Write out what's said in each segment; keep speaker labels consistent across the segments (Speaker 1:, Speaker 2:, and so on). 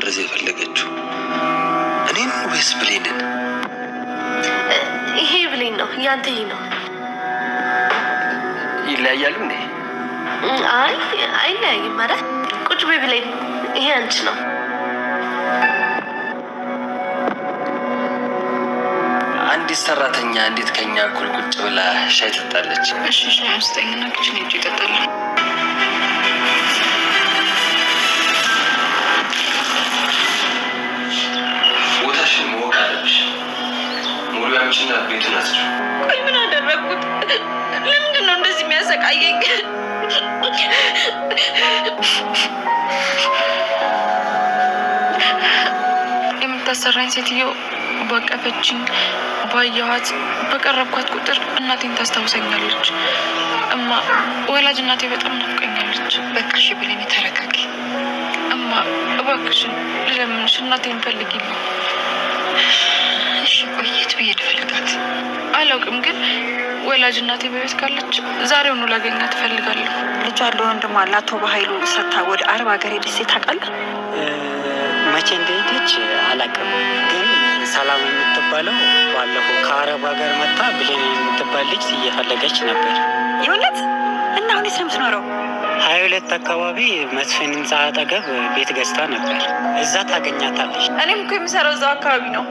Speaker 1: ለመመረዝ የፈለገችው? እኔን ወይስ ብሌንን?
Speaker 2: ይሄ ብሌን ነው፣ ያንተ ይሄ ነው።
Speaker 1: ይለያያሉ እንዴ?
Speaker 2: አይ አይለያይም። ኧረ ቁጭ በይ ብሌን፣ ይሄ አንቺ ነው።
Speaker 1: አንዲት ሰራተኛ እንዴት ከኛ እኩል ቁጭ ብላ ሻይ ጠጣለች?
Speaker 3: እሺ ሻይ አስጠኝና ክችን ሄጄ እጠጣለሁ።
Speaker 1: ቦታሽን ማወቅ አለብሽ። ሙሉ ያንቺና ቤቱ ናቸው።
Speaker 3: ቆይ ምን አደረግኩት? ለምንድን ነው እንደዚህ የሚያሰቃየኝ? የምታሰራኝ ሴትዮ ባቀፈችኝ ባየኋት በቀረብኳት ቁጥር እናቴን ታስታውሰኛለች። እማ ወላጅ እናቴ በጣም ናፍቀኛለች። በቃሽ ብሌን ተረጋጊ። እማ እባክሽን ልለምንሽ እናቴን ፈልጊልኝ። እሺ ቆየት ብዬ ልፈልጋት? አላውቅም፣ ግን ወላጅ እናቴ በቤት ካለች ዛሬውኑ ላገኛት እፈልጋለሁ።
Speaker 4: ልጇ ለወንድሟ ለአቶ በኃይሉ ሰታ ወደ አረብ ሀገር ሄደች። ታውቃለህ?
Speaker 5: መቼ እንደሄደች አላውቅም፣ ግን ሰላም የምትባለው ባለፈው ከአረብ ሀገር መጣ ብሌን የምትባል ልጅ እየፈለገች ነበር።
Speaker 4: የእውነት? እና አሁን የት ነው የምትኖረው?
Speaker 5: 22 አካባቢ መስፍን ህንፃ አጠገብ ቤት ገዝታ ነበር። እዛ ታገኛታለች።
Speaker 3: እኔም እኮ የምሰራው እዛው አካባቢ ነው።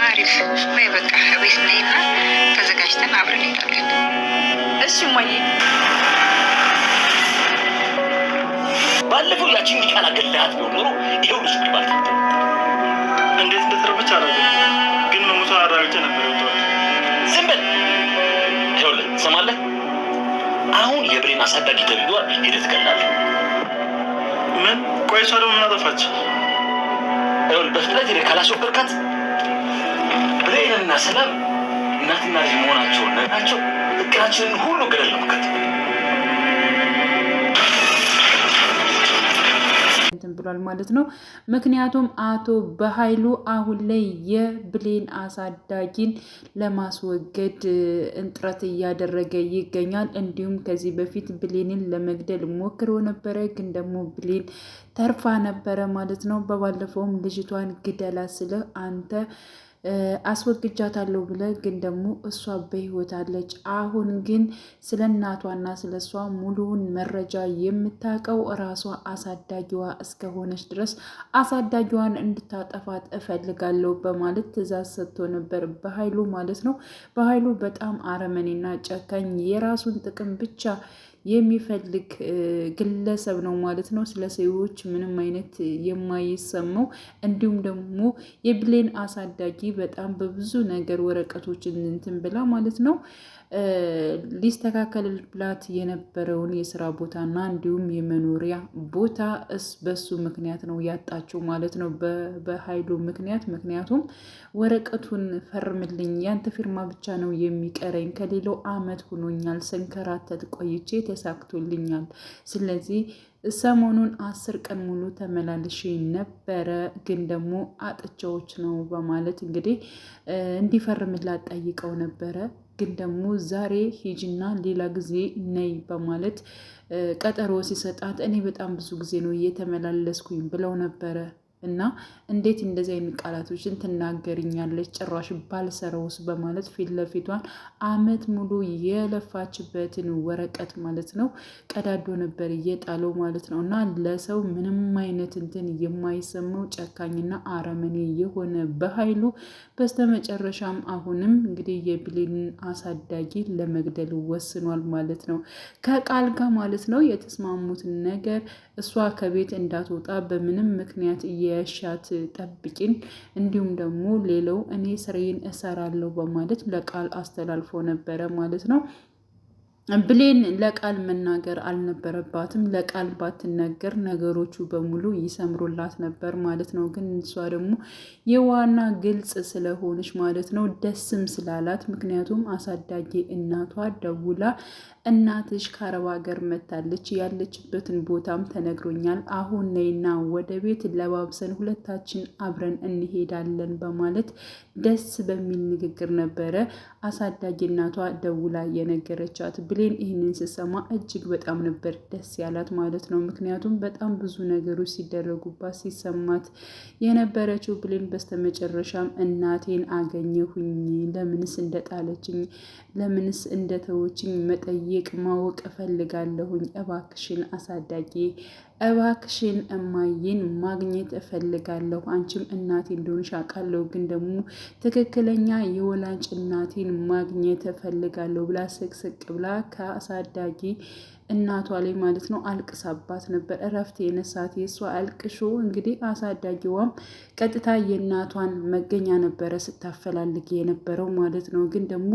Speaker 4: አሪፍ ወይ? በቃ ቤት ነይና ተዘጋጅተን አብረን እንሄዳለን።
Speaker 3: እሺ እማዬ።
Speaker 6: ባለፈው ያቺን ዲቃላ ገላት ነው ኖሮ ይሄው ልጅ ግባል
Speaker 7: እንዴት እንደተረፈች አላውቅም፣ ግን መሞቷን አረጋግጬ ነበር የወጣሁት።
Speaker 6: ዝም በል። ይኸውልህ ትሰማለህ? አሁን የብሌን አሳዳጊ ተብሏል። ሄደህ ትገላለህ።
Speaker 7: ምን? ቆይ እሷ ደግሞ ምን አጠፋች?
Speaker 6: ይኸውልህ በፍጥነት ሄደህ ካላስወገድካት ብሌንና ሰላም እናትና ልጅ መሆናቸውን ነግራቸው እቅዳችንን ሁሉ ገደል ነው የምከተው።
Speaker 8: ብሏል ማለት ነው። ምክንያቱም አቶ በኃይሉ አሁን ላይ የብሌን አሳዳጊን ለማስወገድ ጥረት እያደረገ ይገኛል። እንዲሁም ከዚህ በፊት ብሌንን ለመግደል ሞክሮ ነበረ፣ ግን ደግሞ ብሌን ተርፋ ነበረ ማለት ነው። በባለፈውም ልጅቷን ግደላ ስለ አንተ አስወግጃታለሁ ብለ ግን ደግሞ እሷ በህይወት አለች። አሁን ግን ስለ እናቷና ስለ እሷ ሙሉውን መረጃ የምታውቀው እራሷ አሳዳጊዋ እስከሆነች ድረስ አሳዳጊዋን እንድታጠፋት እፈልጋለሁ በማለት ትዕዛዝ ሰጥቶ ነበር በኃይሉ ማለት ነው። በኃይሉ በጣም አረመኔና ጨካኝ የራሱን ጥቅም ብቻ የሚፈልግ ግለሰብ ነው ማለት ነው። ስለ ሰዎች ምንም አይነት የማይሰማው እንዲሁም ደግሞ የብሌን አሳዳጊ በጣም በብዙ ነገር ወረቀቶችን እንትን ብላ ማለት ነው ሊስተካከልላት የነበረውን የስራ ቦታና እንዲሁም የመኖሪያ ቦታ በሱ ምክንያት ነው ያጣችው ማለት ነው። በኃይሉ ምክንያቱም ወረቀቱን ፈርምልኝ፣ ያንተ ፊርማ ብቻ ነው የሚቀረኝ፣ ከሌላው አመት ሆኖኛል ስንከራተት ቆይቼ ተሳክቶልኛል። ስለዚህ ሰሞኑን 10 ቀን ሙሉ ተመላልሼ ነበረ፣ ግን ደግሞ አጥቻዎች ነው በማለት እንግዲህ እንዲፈርምላት ጠይቀው ነበረ። ግን ደግሞ ዛሬ ሂጂና ሌላ ጊዜ ነይ በማለት ቀጠሮ ሲሰጣት እኔ በጣም ብዙ ጊዜ ነው እየተመላለስኩኝ ብለው ነበረ። እና እንዴት እንደዚህ አይነት ቃላቶችን ትናገርኛለች? ጭራሽ ባልሰራውስ በማለት ፊት ለፊቷን አመት ሙሉ የለፋችበትን ወረቀት ማለት ነው ቀዳዶ ነበር እየጣለው ማለት ነው። እና ለሰው ምንም አይነት እንትን የማይሰማው ጨካኝና አረመኔ የሆነ በኃይሉ በስተመጨረሻም አሁንም እንግዲህ የብሌንን አሳዳጊ ለመግደል ወስኗል ማለት ነው። ከቃል ጋር ማለት ነው የተስማሙትን ነገር እሷ ከቤት እንዳትወጣ በምንም ምክንያት እየያሻት ጠብቂን፣ እንዲሁም ደግሞ ሌላው እኔ ስራዬን እሰራለሁ በማለት ለቃል አስተላልፎ ነበረ ማለት ነው። ብሌን ለቃል መናገር አልነበረባትም። ለቃል ባትነገር ነገሮቹ በሙሉ ይሰምሩላት ነበር ማለት ነው። ግን እሷ ደግሞ የዋና ግልጽ ስለሆነች ማለት ነው ደስም ስላላት፣ ምክንያቱም አሳዳጊ እናቷ ደውላ እናትሽ ከአረብ ሀገር መታለች፣ ያለችበትን ቦታም ተነግሮኛል፣ አሁን ነይና ወደ ቤት ለባብሰን ሁለታችን አብረን እንሄዳለን በማለት ደስ በሚል ንግግር ነበረ አሳዳጊ እናቷ ደውላ የነገረቻት። ብሌን ይህንን ስትሰማ እጅግ በጣም ነበር ደስ ያላት ማለት ነው። ምክንያቱም በጣም ብዙ ነገሮች ሲደረጉባት ሲሰማት የነበረችው ብሌን በስተመጨረሻም እናቴን አገኘሁኝ፣ ለምንስ እንደጣለችኝ ለምንስ እንደተወችኝ መጠየቅ ማወቅ እፈልጋለሁኝ። እባክሽን አሳዳጊ፣ እባክሽን እማዬን ማግኘት እፈልጋለሁ። አንቺም እናቴ እንደሆንሽ አውቃለሁ፣ ግን ደግሞ ትክክለኛ የወላጅ እናቴን ማግኘት እፈልጋለሁ ብላ ስቅስቅ ብላ ከአሳዳጊ እናቷ ላይ ማለት ነው አልቅሳባት ነበር። እረፍት የነሳት የእሷ አልቅሾ እንግዲህ አሳዳጊዋም ቀጥታ የእናቷን መገኛ ነበረ ስታፈላልግ የነበረው ማለት ነው። ግን ደግሞ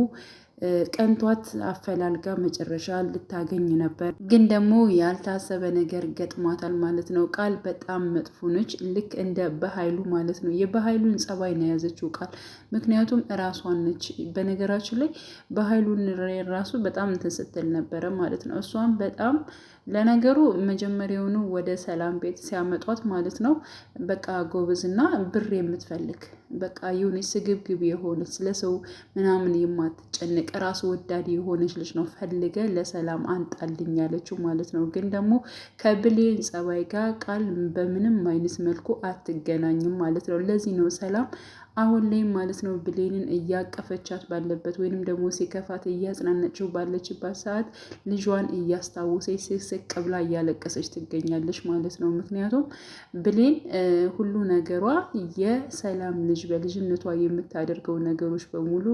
Speaker 8: ቀንቷት አፈላልጋ መጨረሻ ልታገኝ ነበር። ግን ደግሞ ያልታሰበ ነገር ገጥሟታል ማለት ነው። ቃል በጣም መጥፎ ነች፣ ልክ እንደ በኃይሉ ማለት ነው። የበኃይሉን ጸባይ ነው የያዘችው ቃል፣ ምክንያቱም እራሷን ነች። በነገራችን ላይ በኃይሉን ራሱ በጣም እንትን ስትል ነበረ ማለት ነው። እሷም በጣም ለነገሩ መጀመሪያውኑ ወደ ሰላም ቤት ሲያመጧት ማለት ነው በቃ ጎበዝና ብር የምትፈልግ በቃ የሆነች ስግብግብ የሆነች ስለሰው ምናምን የማትጨንቅ ራስ ወዳድ የሆነች ልጅ ነው ፈልገ ለሰላም አንጣልኝ ያለችው ማለት ነው። ግን ደግሞ ከብሌን ጸባይ ጋር ቃል በምንም አይነት መልኩ አትገናኝም ማለት ነው። ለዚህ ነው ሰላም አሁን ላይ ማለት ነው ብሌንን እያቀፈቻት ባለበት ወይንም ደግሞ ሲከፋት እያጽናነችው ባለችባት ሰዓት ልጇን እያስታወሰች ስቅ ብላ እያለቀሰች ትገኛለች ማለት ነው። ምክንያቱም ብሌን ሁሉ ነገሯ የሰላም ልጅ በልጅነቷ የምታደርገው ነገሮች በሙሉ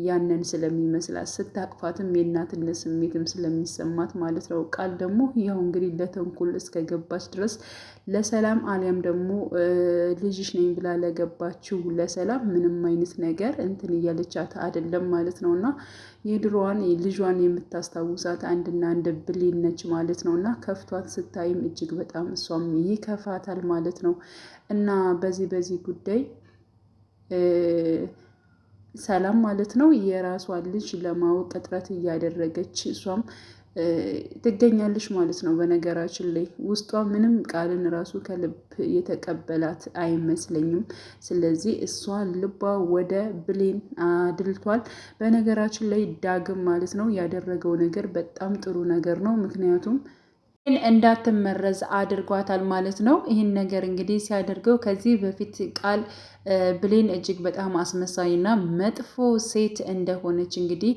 Speaker 8: ያንን ስለሚመስላት ስታቅፋትም የእናትነት ስሜትም ስለሚሰማት ማለት ነው። ቃል ደግሞ ያው እንግዲህ ለተንኮል እስከገባች ድረስ ለሰላም አሊያም ደግሞ ልጅሽ ነኝ ብላ ለገባችው ለሰላም ምንም አይነት ነገር እንትን እያለቻት አይደለም ማለት ነው። እና የድሮዋን ልጇን የምታስታውሳት አንድና አንድ ብሌን ነች ማለት ነው። እና ከፍቷት ስታይም እጅግ በጣም እሷም ይከፋታል ማለት ነው። እና በዚህ ጉዳይ ሰላም ማለት ነው የራሷን ልጅ ለማወቅ ጥረት እያደረገች እሷም ትገኛለች ማለት ነው። በነገራችን ላይ ውስጧ ምንም ቃልን ራሱ ከልብ የተቀበላት አይመስለኝም። ስለዚህ እሷ ልቧ ወደ ብሌን አድልቷል። በነገራችን ላይ ዳግም ማለት ነው ያደረገው ነገር በጣም ጥሩ ነገር ነው። ምክንያቱም እንዳትመረዝ አድርጓታል ማለት ነው። ይህን ነገር እንግዲህ ሲያደርገው ከዚህ በፊት ቃል ብሌን እጅግ በጣም አስመሳይና መጥፎ ሴት እንደሆነች እንግዲህ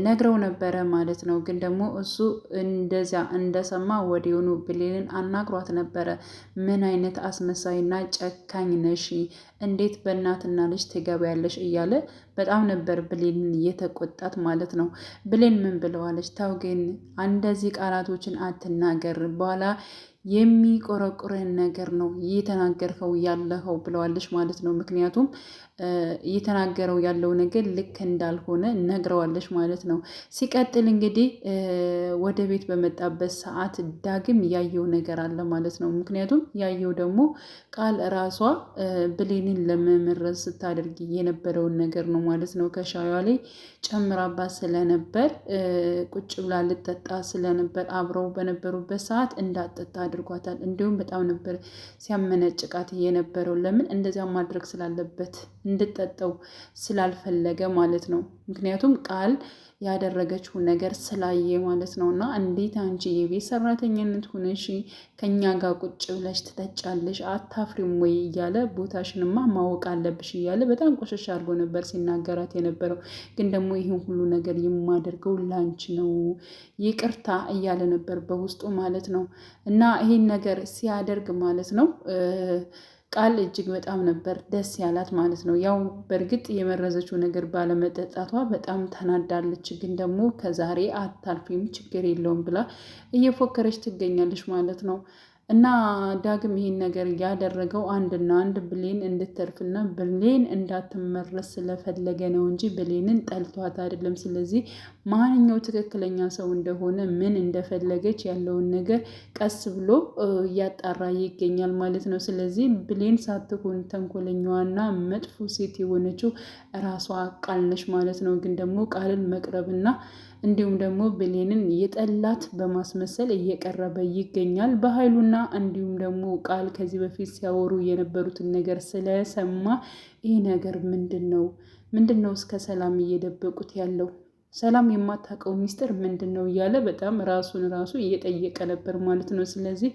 Speaker 8: ነግረው ነበረ ማለት ነው። ግን ደግሞ እሱ እንደዚያ እንደሰማ ወዲያውኑ ብሌንን አናግሯት ነበረ። ምን አይነት አስመሳይና ጨካኝ ነሽ? እንዴት በእናትና ልጅ ትገቢያለሽ? እያለ በጣም ነበር ብሌንን እየተቆጣት ማለት ነው። ብሌን ምን ብለዋለች? ታው ግን እንደዚህ ቃላቶችን አትናገር፣ በኋላ የሚቆረቁረን ነገር ነው እየተናገርከው ያለኸው ብለዋለች ማለት ነው። ምክንያቱም እየተናገረው ያለው ነገር ልክ እንዳልሆነ ነግረዋለች ማለት ነው። ሲቀጥል እንግዲህ ወደ ቤት በመጣበት ሰዓት ዳግም ያየው ነገር አለ ማለት ነው። ምክንያቱም ያየው ደግሞ ቃል ራሷ ብሌንን ለመመረዝ ስታደርግ የነበረውን ነገር ነው ማለት ነው። ከሻዩ ላይ ጨምራባት ስለነበር ቁጭ ብላ ልጠጣ ስለነበር አብረው በነበሩበት ሰዓት እንዳጠጣ አድርጓታል። እንዲሁም በጣም ነበር ሲያመነጭቃት የነበረው። ለምን እንደዚያ ማድረግ ስላለበት እንድጠጠው ስላልፈለገ ማለት ነው። ምክንያቱም ቃል ያደረገችው ነገር ስላየ ማለት ነው። እና እንዴት አንቺ የቤት ሰራተኝነት ሆነሽ ከኛ ጋር ቁጭ ብለሽ ትጠጫለሽ? አታፍሪም ወይ? እያለ ቦታሽንማ ማወቅ አለብሽ እያለ በጣም ቆሸሽ አድርጎ ነበር ሲናገራት የነበረው። ግን ደግሞ ይህን ሁሉ ነገር የማደርገው ላንቺ ነው፣ ይቅርታ እያለ ነበር በውስጡ ማለት ነው። እና ይህን ነገር ሲያደርግ ማለት ነው ቃል እጅግ በጣም ነበር ደስ ያላት ማለት ነው። ያው በእርግጥ የመረዘችው ነገር ባለመጠጣቷ በጣም ተናዳለች። ግን ደግሞ ከዛሬ አታልፊም ችግር የለውም ብላ እየፎከረች ትገኛለች ማለት ነው። እና ዳግም ይሄን ነገር ያደረገው አንድና አንድ ብሌን እንድትተርፍና ብሌን እንዳትመረስ ስለፈለገ ነው እንጂ ብሌንን ጠልቷት አይደለም። ስለዚህ ማንኛው ትክክለኛ ሰው እንደሆነ ምን እንደፈለገች ያለውን ነገር ቀስ ብሎ እያጣራ ይገኛል ማለት ነው። ስለዚህ ብሌን ሳትሆን ተንኮለኛዋና መጥፎ ሴት የሆነችው ራሷ ቃል ነች ማለት ነው። ግን ደግሞ ቃልን መቅረብና እንዲሁም ደግሞ ብሌንን የጠላት በማስመሰል እየቀረበ ይገኛል። በኃይሉና እንዲሁም ደግሞ ቃል ከዚህ በፊት ሲያወሩ የነበሩትን ነገር ስለሰማ ይህ ነገር ምንድን ነው እስከ ሰላም እየደበቁት ያለው ሰላም የማታውቀው ሚስጥር ምንድን ነው እያለ በጣም ራሱን እየጠየቀ ነበር ማለት ነው። ስለዚህ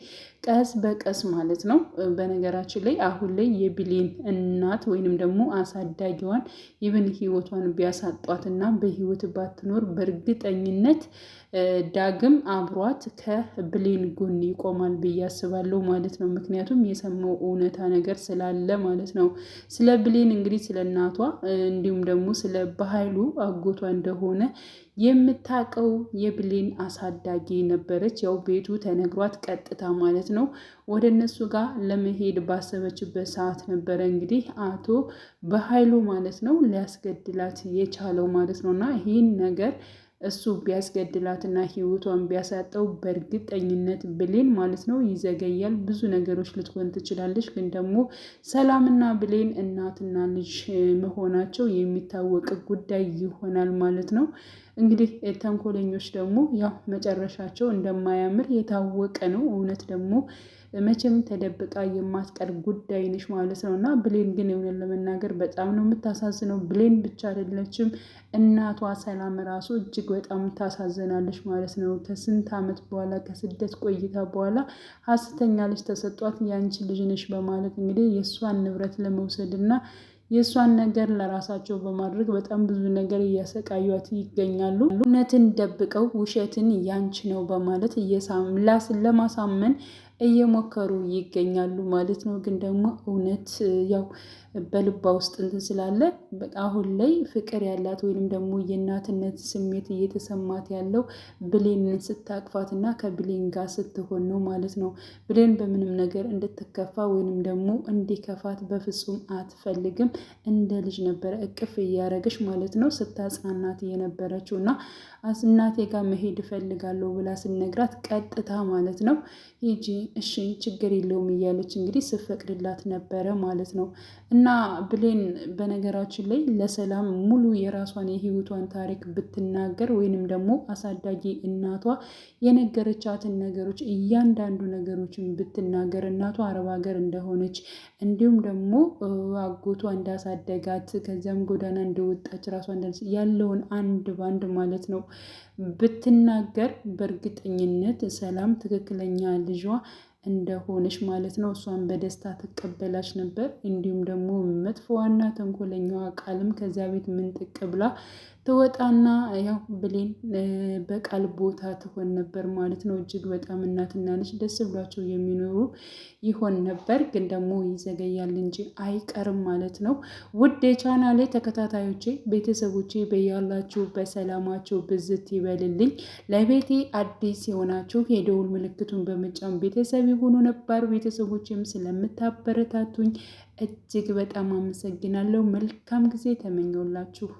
Speaker 8: ቀስ በቀስ ማለት ነው። በነገራችን ላይ አሁን ላይ የብሌን እናት ወይንም ደግሞ አሳዳጊዋን ይብን ህይወቷን ቢያሳጧትና በህይወት ባትኖር በእርግጠኝነት ዳግም አብሯት ከብሌን ጎን ይቆማል ብዬ አስባለሁ ማለት ነው። ምክንያቱም የሰማው እውነታ ነገር ስላለ ማለት ነው። ስለ ብሌን እንግዲህ ስለ እናቷ እንዲሁም ደግሞ ስለ በኃይሉ አጎቷ እንደሆነ የምታውቀው የብሌን አሳዳጊ ነበረች። ያው ቤቱ ተነግሯት ቀጥታ ማለት ነው ወደ እነሱ ጋር ለመሄድ ባሰበችበት ሰዓት ነበረ እንግዲህ አቶ በኃይሉ ማለት ነው ሊያስገድላት የቻለው ማለት ነው። እና ይህን ነገር እሱ ቢያስገድላትና ህይወቷን ቢያሳጠው በእርግጠኝነት ብሌን ማለት ነው ይዘገያል። ብዙ ነገሮች ልትሆን ትችላለች። ግን ደግሞ ሰላምና ብሌን እናትና ልጅ መሆናቸው የሚታወቅ ጉዳይ ይሆናል ማለት ነው። እንግዲህ ተንኮለኞች ደግሞ ያው መጨረሻቸው እንደማያምር የታወቀ ነው። እውነት ደግሞ መቼም ተደብቃ የማትቀር ጉዳይ ነች ማለት ነው። እና ብሌን ግን የሆነን ለመናገር በጣም ነው የምታሳዝነው። ብሌን ብቻ አይደለችም፣ እናቷ ሰላም ራሱ እጅግ በጣም ታሳዝናለች ማለት ነው። ከስንት ዓመት በኋላ ከስደት ቆይታ በኋላ ሐሰተኛ ልጅ ተሰጧት ያንቺ ልጅ ነሽ በማለት እንግዲህ የእሷን ንብረት ለመውሰድ እና የእሷን ነገር ለራሳቸው በማድረግ በጣም ብዙ ነገር እያሰቃዩት ይገኛሉ። እውነትን ደብቀው ውሸትን ያንቺ ነው በማለት ለማሳመን እየሞከሩ ይገኛሉ ማለት ነው። ግን ደግሞ እውነት ያው በልባ ውስጥ እንትን ስላለ አሁን ላይ ፍቅር ያላት ወይንም ደግሞ የእናትነት ስሜት እየተሰማት ያለው ብሌንን ስታቅፋት እና ከብሌን ጋር ስትሆን ነው ማለት ነው። ብሌን በምንም ነገር እንድትከፋ ወይንም ደግሞ እንዲከፋት በፍጹም አትፈልግም። እንደ ልጅ ነበረ እቅፍ እያረገች ማለት ነው ስታጽናናት የነበረችው እና እናቴ ጋር መሄድ እፈልጋለሁ ብላ ስነግራት ቀጥታ ማለት ነው ሂጂ እሺ ችግር የለውም እያለች እንግዲህ ስፈቅድላት ነበረ ማለት ነው። እና ብሌን በነገራችን ላይ ለሰላም ሙሉ የራሷን የህይወቷን ታሪክ ብትናገር ወይንም ደግሞ አሳዳጊ እናቷ የነገረቻትን ነገሮች እያንዳንዱ ነገሮችን ብትናገር እናቷ አረብ ሀገር እንደሆነች እንዲሁም ደግሞ አጎቷ እንዳሳደጋት ከዚያም ጎዳና እንደወጣች ራሷ ያለውን አንድ ባንድ ማለት ነው ብትናገር በእርግጠኝነት ሰላም ትክክለኛ ልጇ እንደሆነች ማለት ነው እሷን በደስታ ትቀበላች ነበር። እንዲሁም ደግሞ መጥፎዋና ተንኮለኛዋ ቃልም ከዚያ ቤት ምንጥቅ ብላ ትወጣና ያው ብሌን በቃል ቦታ ትሆን ነበር ማለት ነው። እጅግ በጣም እናትና ልጅ ደስ ብሏቸው የሚኖሩ ይሆን ነበር። ግን ደግሞ ይዘገያል እንጂ አይቀርም ማለት ነው። ውድ የቻናሌ ተከታታዮቼ ቤተሰቦቼ በያላችሁ በሰላማችሁ ብዝት ይበልልኝ። ለቤቴ አዲስ የሆናችሁ የደውል ምልክቱን በመጫን ቤተሰብ የሆኑ ነባር ቤተሰቦችም ስለምታበረታቱኝ እጅግ በጣም አመሰግናለሁ። መልካም ጊዜ ተመኘውላችሁ።